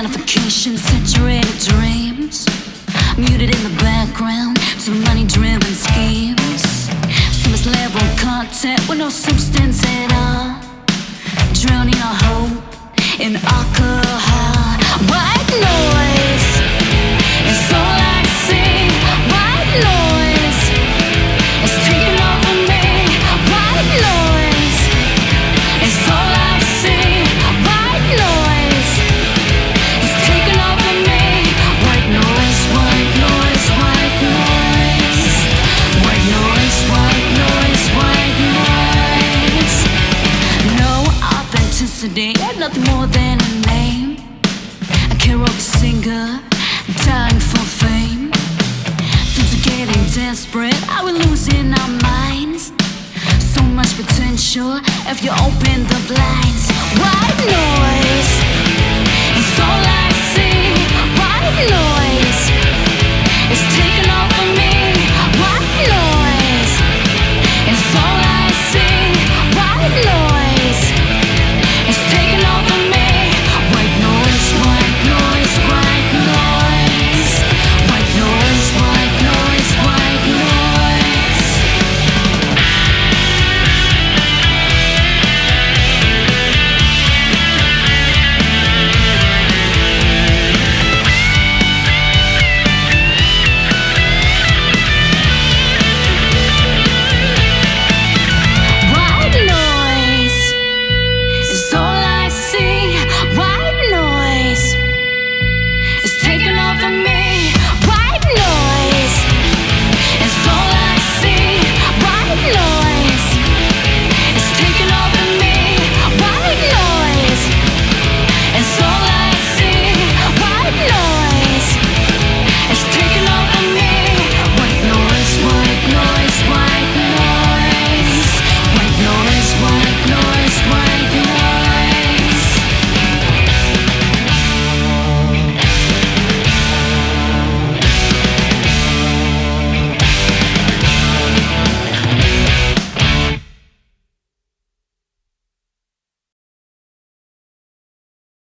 gratification, saturated dreams, muted in the background, some money-driven schemes, surface level content with no substance at all, drowning our hope in alcohol. White noise is all I see. White noise is taking over me. White noise is all I see. White noise is taking over me. White noise, white noise, white noise. White noise, white noise, white noise. No authenticity, nothing more than a name. A karaoke singer, dying for fame. Since we're getting desperate, are we losing our minds? So much potential if you open the blinds. White noise, it's all I see. White noise.